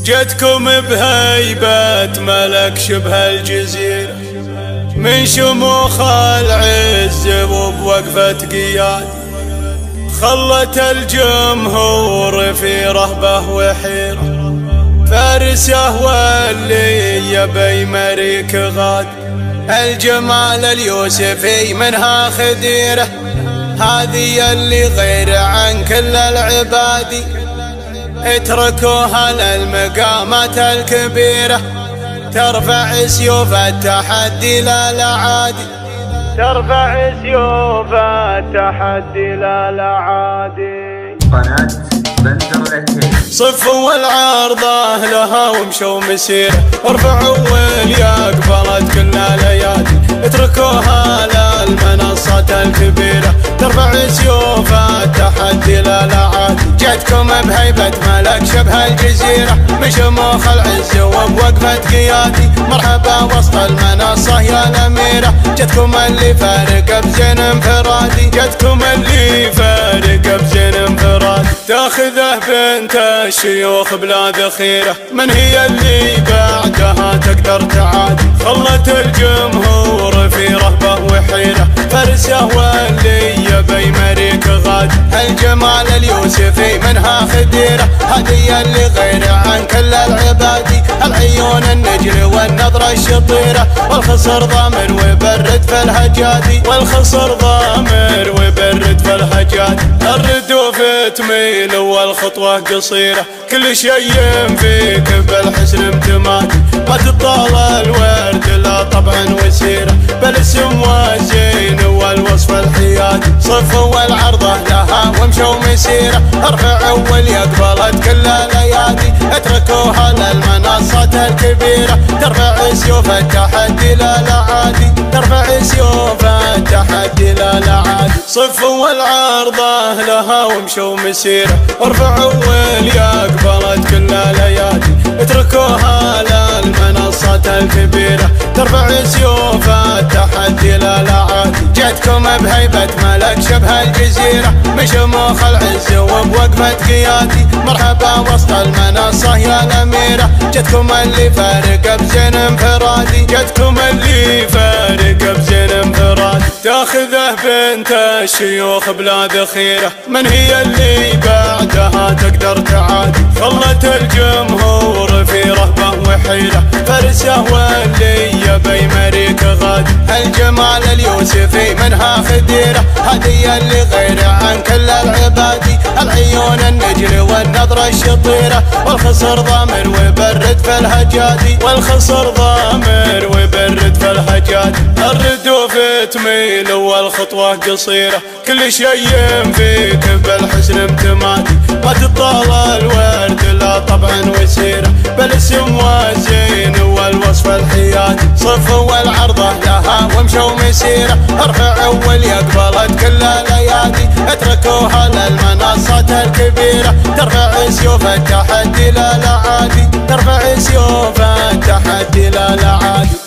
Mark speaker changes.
Speaker 1: جتكم بهيبة ملك شبه الجزيرة، من شموخ العز وبوقفة قياد، خلت الجمهور في رهبة وحيرة، فارسه واللي يبي مريك غاد، الجمال اليوسفي منها خديرة، هذه اللي غير عن كل العباد، اتركوها للمقامات الكبيرة، ترفع سيوف التحدي لا العادي، ترفع سيوف التحدي لا العادي.
Speaker 2: قناة بندر العتيبي
Speaker 1: صفوا العارضة لها ومشوا مسيرة، ارفعوا واليا قبلت كل الايادي، اتركوها للمنصات الكبيرة، ترفع سيوف التحدي لا العادي، جتكم بهيبة ملك شبه الجزيرة، من شموخ العز وبوقفة قيادي، مرحبا وسط المنصة يا الأميرة، جتكم اللي فارق بزين انفرادي، جتكم اللي فارق بزين انفرادي، تاخذه بنت الشيوخ بلا ذخيرة، من هي اللي بعدها تقدر تعادي، خلت الجمهور في رهبة وحيرة، فارسه واللي يبي مريك غاد، الجمال اليوسفي منها خديرة، هذه اللي غير عن كل العباد، العيون النجل والنظرة الشطيرة، والخصر ضامر وبرد في الهجادي، والخصر ضامر وبرد في الهجادي، الردوف تميل والخطوة قصيرة، كل شيء فيك بالحسن امتمادي، ما تطال الورد لا طبعا وسيرة، بالاسم والزين والوصف الحيادي، صفوا العرضة لها ومشوا مسيرة، ارفعوا واللي قبلت كل الايادي، اتركوها للمنصات الكبيرة، ترفع سيوف التحدي لا العادي، ترفع سيوف التحدي لا العادي، صفوا العرضة لها ومشوا مسيرة، ارفعوا واللي قبلت كل الايادي، اتركوها للمنصات الكبيرة، ترفع سيوف التحدي لا العادي، جتكم بهيبة ملك شبه الجزيرة، من شموخ العز وبوقفة قيادي، مرحبا وسط المنصة يا الأميرة، جتكم اللي فارق بزين انفرادي، جتكم اللي فارق بزين انفرادي، تاخذه بنت الشيوخ بلا ذخيرة، من هي اللي بعدها تقدر تعادي، خلت الجمهور في رهبة وحيرة، فارسه واللي يبي مريك غاد، الجمال اليوسفي منها خديرة، هذه اللي غير عن كل العباد، العيون النجل والنظرة الشطيرة، والخصر ضامر وبرد في الهجادي، والخصر ضامر وبرد في الهجادي، الردوف تميل والخطوة قصيرة، كل شيء فيك بالحسن امتمادي، ما تطال الورد لا طبعا وسيرة، بالاسم والزين والوصف الحيادي، صفوا العرضة لها ومشوا مسيرة، ارفعوا واللي قبلت كل الايادي، اتركوها للمنصات الكبيرة، ترفع سيوف التحدي لا العادي، ترفع سيوف التحدي لا العادي.